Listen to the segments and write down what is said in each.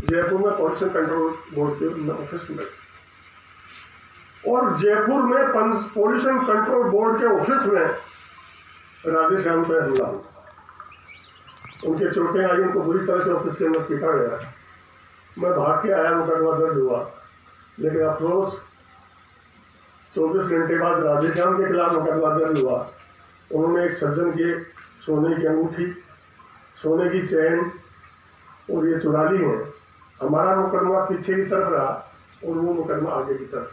जयपुर में pollution control board के office में, और जयपुर में पॉल्यूशन कंट्रोल बोर्ड के ऑफिस में राधेश्याम पे हमला हुआ। उनके चोटें आई, उनको बुरी तरह से ऑफिस के अंदर पीटा गया। मैं भाग के आया, मुकदमा दर्ज हुआ, लेकिन अफसोस 24 घंटे बाद राधेश्याम के खिलाफ मुकदमा दर्ज हुआ। उन्होंने एक सज्जन के सोने की अंगूठी, सोने की चैन और ये चुरा ली है। हमारा मुकदमा पीछे की तरफ रहा और वो मुकदमा आगे की तरफ।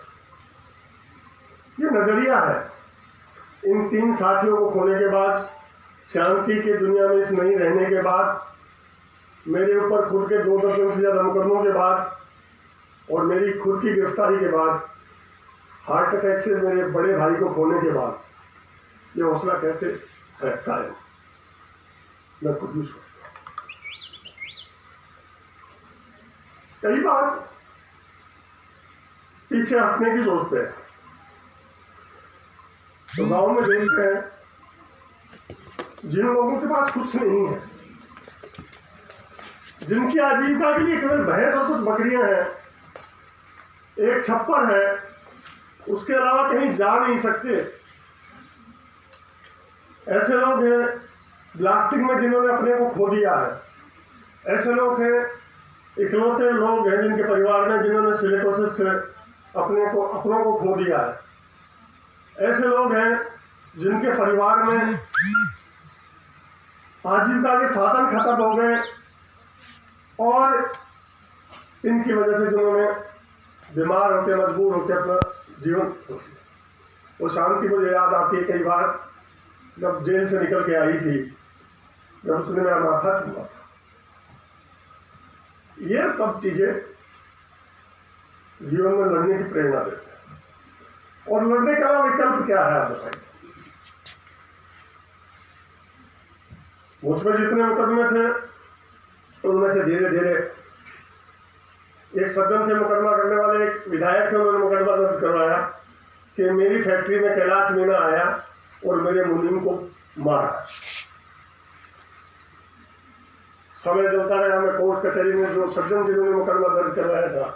ये नजरिया है। इन 3 साथियों को खोने के बाद, शांति की दुनिया में इस नहीं रहने के बाद, मेरे ऊपर खुद के 2 दर्जन से ज्यादा मुकदमों के बाद और मेरी खुद की गिरफ्तारी के बाद, हार्ट अटैक से मेरे बड़े भाई को खोने के बाद, ये हौसला कैसे है कायम, मैं खुद भी सोचता हूं। कई बार पीछे हटने की सोचते हैं, तो गांव में देखते हैं जिन लोगों के पास कुछ नहीं है, जिनकी आजीविका के लिए केवल भैंस और कुछ बकरियां हैं, एक छप्पर है, उसके अलावा कहीं जा नहीं सकते, ऐसे लोग हैं ब्लास्टिंग में जिन्होंने अपने को खो दिया है। ऐसे लोग हैं, इकलौते लोग हैं जिनके परिवार में जिन्होंने सिलिकोसिस से अपनों को खो दिया है। ऐसे लोग हैं जिनके परिवार में आजीविका के साधन खत्म हो गए और इनकी वजह से जिन्होंने बीमार होकर मजबूर होकर अपना जीवन खो दिया। वो शांति मुझे याद आती है कई बार, जब जेल से निकल के आई थी, जब उसने मेरा माथा छुआ था। ये सब चीजें जीवन में लड़ने की प्रेरणा देते हैं। और लड़ने का विकल्प क्या है आप बताइए। मुझ पर जितने मुकदमे थे उनमें से धीरे धीरे एक सज्जन थे मुकदमा करने वाले, एक विधायक थे, उन्होंने मुकदमा दर्ज करवाया कि मेरी फैक्ट्री में कैलाश मीना आया और मेरे मुनीम को मारा। समय चलता रहा, मैं कोर्ट कचहरी में जो सज्जन जिन्होंने मुकदमा दर्ज करवाया था,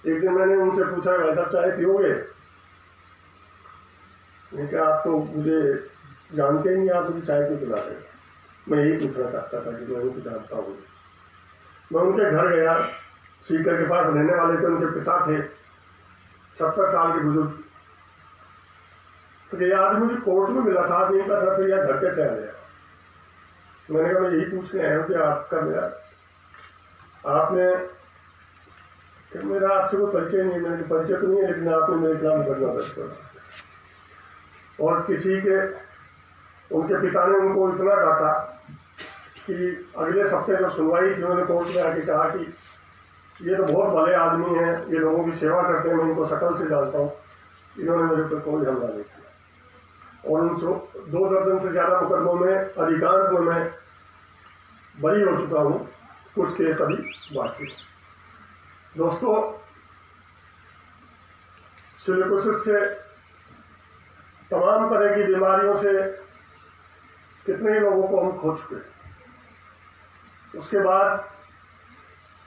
एक दिन मैंने उनसे पूछा, भाई साहब चाय पियोगे? मैंने कहा आप तो मुझे जानते ही नहीं, आप मुझे चाय क्यों पिला रहे हैं? मैं यही पूछना चाहता था कि मैं उनको जानता हूँ। मैं उनके घर गया, सीकर के पास रहने वाले थे, उनके पिता थे 70 साल के बुजुर्ग। तो ये आदमी मुझे कोर्ट में मिला था, नहीं पता फिर यार घर कैसे आ गया। मैंने कहा मैं यही पूछने आया हूँ कि आपका मेरा आपसे कोई परिचय नहीं है। मेरे परिचय तो नहीं है, लेकिन आपने मेरे खिलाफ मुकदमा दर्ज करा। और किसी के उनके पिता ने उनको इतना डांटा कि अगले हफ्ते जब सुनवाई थी, उन्होंने कोर्ट में आके कहा कि ये तो बहुत भले आदमी हैं, ये लोगों की सेवा करते हैं, मैं इनको शकल से जानता हूँ, इन्होंने मेरे ऊपर कोई हमला नहीं किया। और उन 2 दर्जन से ज़्यादा मुकदमों में अधिकांश में मैं बरी हो चुका हूँ, कुछ केस अभी बाकी। दोस्तों, सिलिकोसिस से, तमाम तरह की बीमारियों से कितने ही लोगों को हम खो चुके हैं। उसके बाद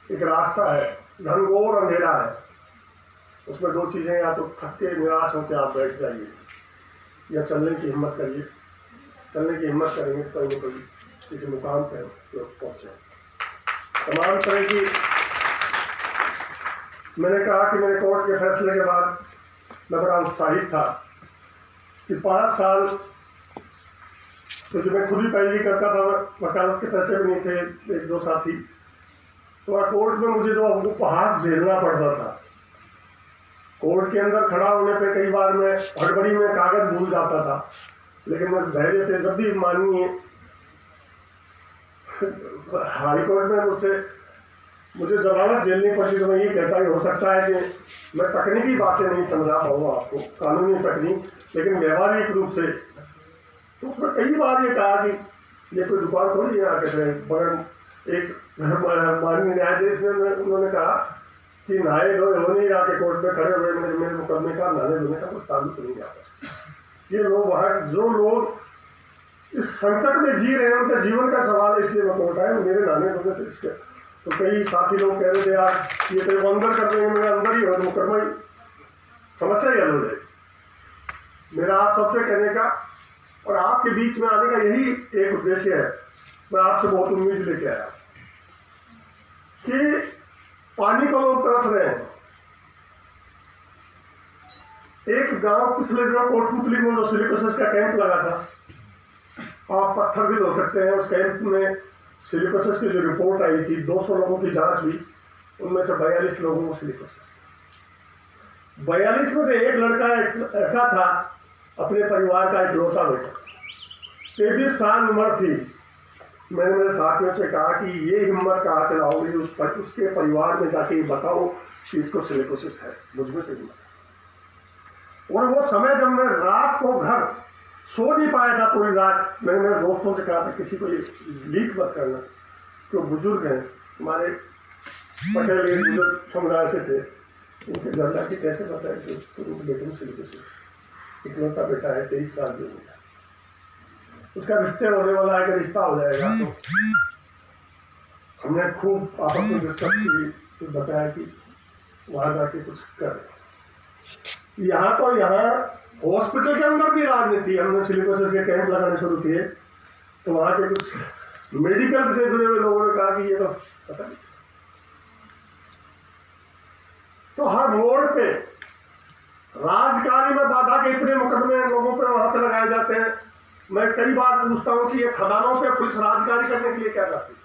एक रास्ता है, घनघोर अंधेरा है, उसमें 2 चीजें, या तो थक के निराश होकर आप बैठ जाइए या चलने की हिम्मत करिए। चलने की हिम्मत करेंगे तो कहीं कोई किसी मुकाम पर लोग पहुंचे। तमाम तरह की, मैंने कहा कि मेरे कोर्ट के फैसले के बाद मैं बड़ा उत्साहित था कि 5 साल, क्योंकि मैं खुद ही पैरवी करता था, वकालत के पैसे भी नहीं थे, 1-2 साथी, तो कोर्ट में मुझे जो उपहास झेलना पड़ता था। कोर्ट के अंदर खड़ा होने पे कई बार मैं हड़बड़ी में कागज भूल जाता था, लेकिन मैं धैर्य से, जब भी माननीय हाईकोर्ट में मुझे जमानत झेलनी पड़ी, तो मैं ये कहता कि हो सकता है कि मैं तकनीकी बातें नहीं समझा पाऊंगा आपको, कानूनी तकनीक, लेकिन व्यवहारिक रूप से। तो उसमें कई बार ये कहा कि ये कोई दुकान थोड़ी है आके, मगर एक माननीय न्यायाधीश ने उन्होंने कहा कि नहाए धोए हो नहीं रहा के कोर्ट में खड़े हुए मेरे मुकदमे का नहाने धोने का कोई ताल्लुक नहीं आता। ये लोग वहाँ, जो लोग इस संकट में जी रहे हैं, उनके जीवन का सवाल है, इसलिए मैं कोर्ट आया। मेरे नहाने धोने से इसके तो कई साथी लोग कह रहे थे यार ये तो वो अंदर कर देंगे, मेरे अंदर ही हो मुकदमा ही, समस्या ही हल हो जाएगी। मेरा आप सबसे कहने का और आपके बीच में आने का यही एक उद्देश्य है। मैं आपसे बहुत उम्मीद लेके आया कि पानी को लोग तरस रहे हैं। एक गांव पिछले दिनों कोटपुतली में जो सिलिकोसिस का कैंप लगा था, आप पत्थर भी धो सकते हैं। उस कैंप में सिलिकोसिस की जो रिपोर्ट आई थी, 200 लोगों की जांच हुई, उनमें से 42 लोगों को सिलिकोसिस। 42 में से एक लड़का एक ऐसा था, अपने परिवार का इकलौता बेटा, 23 साल उम्र थी। मैंने मेरे साथियों से कहा कि ये हिम्मत कहाँ से लाओगे उसके परिवार में जाके बताओ कि इसको सिलिकोसिस है। मुझमें तो हिम्मत। और वो समय जब मैं रात को घर सो नहीं पाया था पूरी रात, मैंने मेरे दोस्तों से कहा था किसी को ये लीक मत करना। जो बुजुर्ग हैं हमारे पटेल, एक बुजुर्ग समुदाय से थे, उनके घर जाके कैसे बताया कि बेटे में सिलिकोसिस, इकलौता बेटा है, 23 साल की उम्र, उसका रिश्ते होने वाला है कि रिश्ता हो जाएगा। तो हमने खूब आपस में डिस्कस की, तो बताया कि वहाँ जाके कुछ कर। यहाँ तो यहाँ हॉस्पिटल के अंदर भी राजनीति, हमने सिलिकोसिस के कैंप लगाने शुरू किए, तो वहाँ के कुछ मेडिकल से जुड़े हुए लोगों ने कहा कि ये तो पता नहीं। तो हर मोड़ पे राजकारी में बाधा के इतने मुकदमे लोगों पे वहां पे लगाए जाते हैं। मैं कई बार पूछता हूँ कि ये खदानों पे पुलिस राजकारी करने के लिए क्या करती है?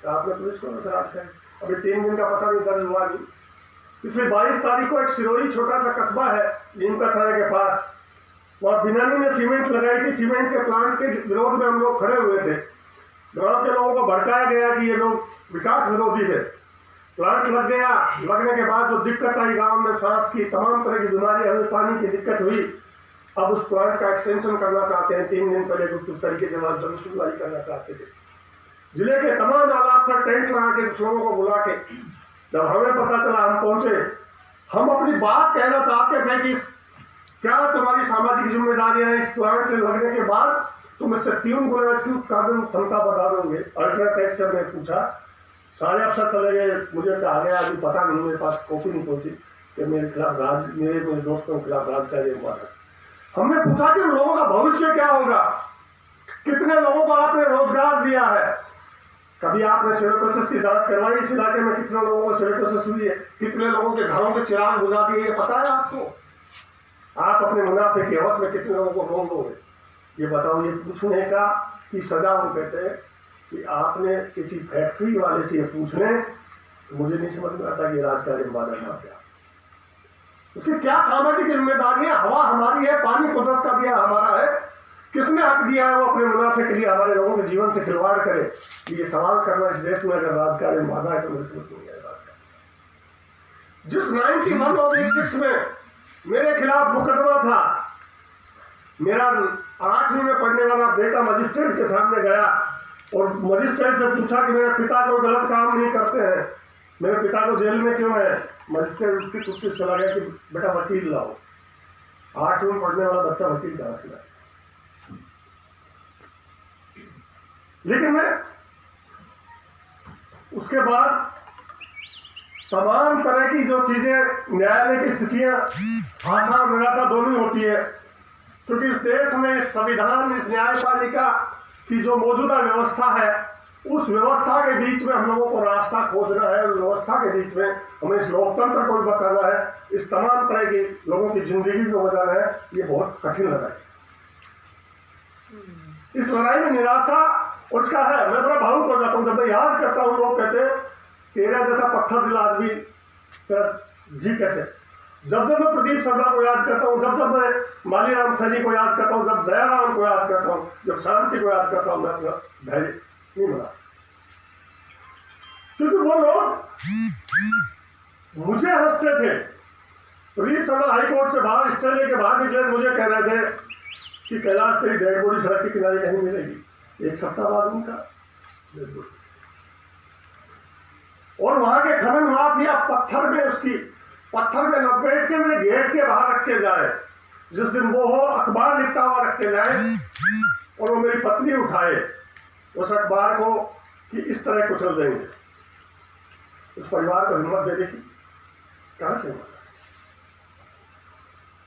आपने पुलिस को राजकारी, अभी 3 दिन का पता नहीं दर्ज हुआ नहीं। पिछले 22 तारीख को एक सिरोही छोटा सा कस्बा है नीमका थाने के पास, वहाँ बिनानी ने सीमेंट लगाई थी। सीमेंट के प्लांट के विरोध में हम लोग खड़े हुए थे। गाँव के लोगों को भड़काया गया कि ये लोग विकास विरोधी है। प्लांट लग गया, लगने के बाद जो दिक्कत आई गांव में, सांस की तमाम तरह की बीमारियां हुई, पानी की दिक्कत हुई। अब उस प्लांट का एक्सटेंशन करना चाहते हैं। 3 दिन पहले कुछ तरीके से वहां जनसुनवाई करना चाहते थे। जिले के तमाम आलात से टेंट लगा के कुछ लोगों को बुला के, जब हमें पता चला हम पहुंचे। हम अपनी बात कहना चाहते थे कि क्या तुम्हारी सामाजिक जिम्मेदारियां इस प्लांट लगने के बाद तुम इससे 3 गुना इसकी उत्पादन क्षमता बढ़ा दोगे? अल्ट्राटेक से मैं पूछा, सारे अफसर चले गए। मुझे कहा गया अभी पता नहीं, मेरे पास कॉपी नहीं पहुंची कि मेरे खिलाफ मेरे दोस्तों के खिलाफ राजकारी हुआ है। हमने पूछा कि उन लोगों का भविष्य क्या होगा? कितने लोगों को आपने रोजगार दिया है? कभी आपने सिलिकोसिस की जांच करवाई? इस इलाके में कितने लोगों को सिलिकोसिस हुई है? कितने लोगों के घरों के चिराग बुझा दिए? ये पता है आपको? आप अपने मुनाफे के हवस में कितने लोगों को रोक दोगे? ये बताओ। ये पूछने का की सजा हम कहते हैं कि आपने किसी फैक्ट्री वाले से ये पूछ लें, तो मुझे नहीं समझ में आता कि राजकारी में बाधा कहां से। उसकी क्या सामाजिक जिम्मेदारी है? हवा हमारी है, पानी कुदरत का दिया हमारा है। किसने हक दिया है वो अपने मुनाफे के लिए हमारे लोगों के जीवन से खिलवाड़ करे? ये सवाल करना इस देश में अगर राजकारी में बाधा है तो मुझे समझ नहीं आएगा। जिस 91 और 86 में मेरे खिलाफ मुकदमा था, मेरा 8वीं में पढ़ने वाला बेटा मजिस्ट्रेट के सामने गया और मजिस्ट्रेट से पूछा कि मेरे पिता को गलत काम नहीं करते हैं, मेरे पिता को जेल में क्यों है? मजिस्ट्रेट उसकी कुर्सी से चला गया कि बेटा वकील लाओ। 8वीं में पढ़ने वाला बच्चा वकील कहां से लाए? लेकिन मैं उसके बाद तमाम तरह की जो चीजें, न्यायालय की स्थितियां आशा और निराशा दोनों होती है, क्योंकि इस देश में इस संविधान, इस न्यायपालिका की जो मौजूदा व्यवस्था है, उस व्यवस्था के बीच में हम लोगों को रास्ता खोजना है। उस व्यवस्था के बीच में हमें इस लोकतंत्र को बताना है, इस तमाम तरह की लोगों की जिंदगी को बचाना है। ये बहुत कठिन लड़ाई। इस लड़ाई में निराशा और उसका है, मैं बड़ा भावुक हो जाता हूँ जब मैं याद करता हूँ। लोग कहते हैं तेरा जैसा पत्थर दिल आदमी तेरा जी कैसे। जब जब मैं प्रदीप सरदा को याद करता हूँ, जब जब मैं मालीराम सैनी को याद करता हूँ, जब दयाराम को याद करता हूँ, जब शांति को याद करता हूँ, मैं अपना धैर्य नहीं बना। क्योंकि वो लोग मुझे हंसते थे। प्रदीप सरदा हाईकोर्ट से बाहर स्टे लेके बाहर निकले, मुझे कह रहे थे कि कैलाश तेरी डेड बॉडी सड़क के किनारे कहीं मिलेगी। 1 सप्ताह बाद उनका डेड बॉडी, और वहां के खनन माफिया पत्थर में लपेट के मेरे गेट के बाहर रखे जाए। जिस दिन वो हो, अखबार लिखता हुआ रखे जाए और वो मेरी पत्नी उठाए उस अखबार को कि इस तरह कुचल देंगे। उस परिवार को हिम्मत देने की कहां से हिम्मत?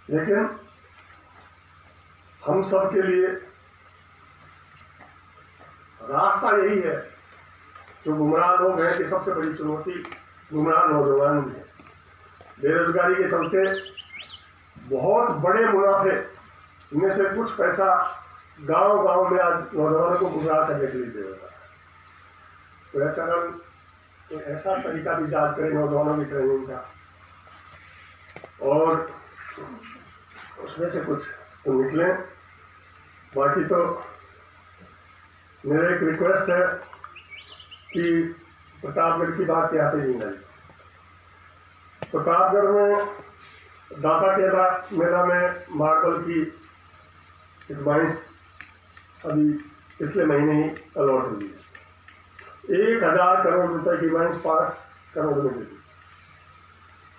लेकिन हम सब के लिए रास्ता यही है। जो गुमराह लोग हैं कि सबसे बड़ी चुनौती गुमराह नौजवान भी है। बेरोजगारी के चलते बहुत बड़े मुनाफे में से कुछ पैसा गांव-गांव में आज नौजवानों को गुमराह करने के लिए दे रहा है। तो ऐसा तरीका भी ईजाद करें नौजवानों की ट्रेनिंग का, और उसमें से कुछ तो निकले। बाकी तो मेरा एक रिक्वेस्ट है कि प्रतापगढ़ की बात क्या आती ही नहीं। प्रतापगढ़ में दाता केला मेला में मार्बल की एक माइंस अभी पिछले महीने ही अलॉट हुई है। 1000 करोड़ रुपए की माइंस 5 करोड़ में मिली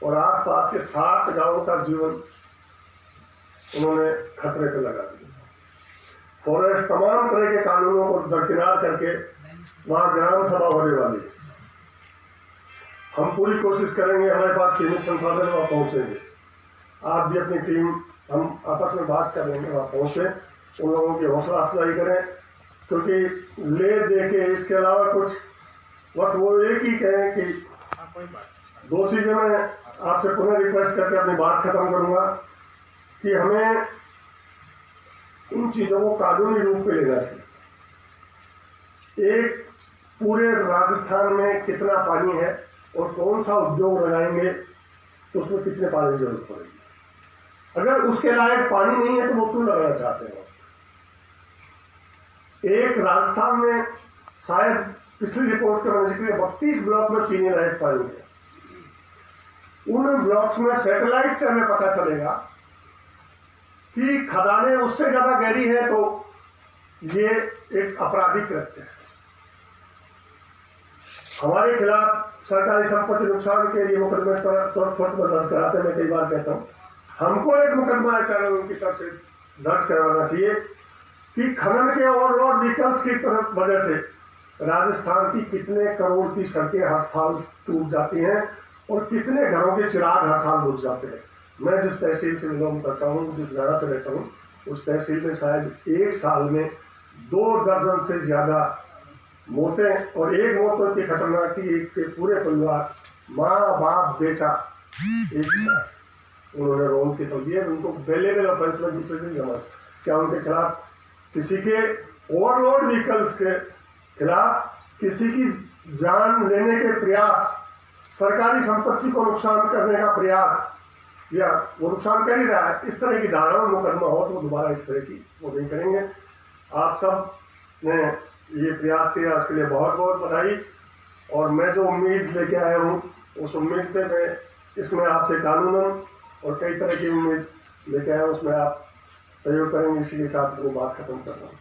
और आसपास के 7 गांवों का जीवन उन्होंने खतरे पर लगा दिया। फॉरेस्ट तमाम तरह के कानूनों को दरकिनार करके वहां ग्राम सभा होने वाली है। हम पूरी कोशिश करेंगे, हमारे पास सीमित संसाधन वहां पहुंचेंगे। आप भी अपनी टीम, हम आपस में बात कर लेंगे, वहां पहुंचे, उन लोगों की हौसला अफजाई करें, क्योंकि ले दे के इसके अलावा कुछ बस वो एक ही कहें कि 2 चीजें मैं आपसे पुनः रिक्वेस्ट करके अपनी बात खत्म करूंगा कि हमें इन चीजों को कानूनी रूप में लेना चाहिए। एक, पूरे राजस्थान में कितना पानी है और कौन सा उद्योग लगाएंगे तो उसमें कितने पानी की जरूरत पड़ेगी। अगर उसके लायक पानी नहीं है तो वो क्यों लगाना चाहते हैं? एक, राजस्थान में शायद पिछली रिपोर्ट के अनुसार 32 ब्लॉक में पीने लायक पानी है। उन ब्लॉक्स में सैटेलाइट से हमें पता चलेगा कि खदानें उससे ज्यादा गहरी है तो ये एक आपराधिक कृत्य है। हमारे खिलाफ सरकारी संपत्ति नुकसान के लिए मुकदमे दर्ज कराते हैं। मैं कई बार कहता हूँ हमको एक मुकदमा चैनल उनकी तरफ से दर्ज करवाना चाहिए कि खनन के ओवरलोड व्हीकल्स की तरफ वजह से राजस्थान की कितने करोड़ की सड़कें हर साल टूट जाती हैं और कितने घरों के चिराग हर साल बुझ जाते हैं। मैं जिस तहसील से बिलोंग करता हूँ, जिस जगह से रहता हूँ, उस तहसील में शायद एक साल में 2 दर्जन से ज्यादा मौतें, और एक मौत तो इतनी खतरनाक थी एक के पूरे परिवार, माँ बाप बेटा एक साथ उन्होंने रोन के चल दिए। उनको बेलेबल ऑफेंस में दूसरे दिन जमा। क्या उनके खिलाफ किसी के ओवरलोड व्हीकल्स के खिलाफ किसी की जान लेने के प्रयास, सरकारी संपत्ति को नुकसान करने का प्रयास, या वो नुकसान कर ही रहा है, इस तरह की धारणा मुकदमा हो तो दोबारा इस तरह की वो नहीं करेंगे। आप सब ने ये प्रयास किया, उसके लिए बहुत बहुत बधाई। और मैं जो उम्मीद लेके आया हूँ उस उम्मीद पे मैं इसमें आपसे कानूनन और कई तरह की उम्मीद लेके आया हूँ, उसमें आप सहयोग करेंगे। इसी के साथ अपनी बात खत्म कर रहा हूँ।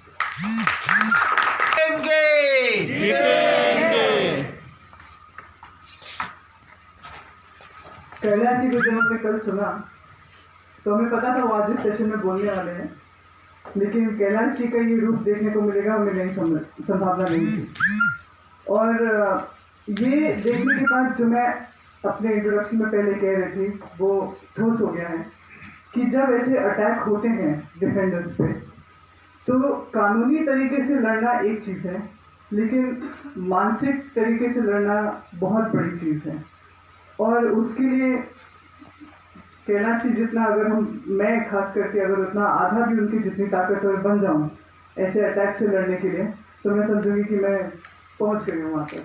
कैलाश जी को जब हमने कल सुना तो हमें पता था वो आज इस सेशन में बोलने वाले हैं, लेकिन कैलाश जी का ये रूप देखने को मिलेगा हमें नहीं संभावना नहीं थी। और ये देखने के बाद जो मैं अपने इंट्रोडक्शन में पहले कह रही थी वो ठोस हो गया है कि जब ऐसे अटैक होते हैं डिफेंडर्स पे तो कानूनी तरीके से लड़ना एक चीज़ है, लेकिन मानसिक तरीके से लड़ना बहुत बड़ी चीज़ है। और उसके लिए कैलाश जी जितना, अगर मैं खास करके अगर उतना आधा भी उनकी जितनी ताकतवर बन जाऊं ऐसे अटैक से लड़ने के लिए, तो मैं समझूंगी कि मैं पहुंच गई हूँ वहाँ पर।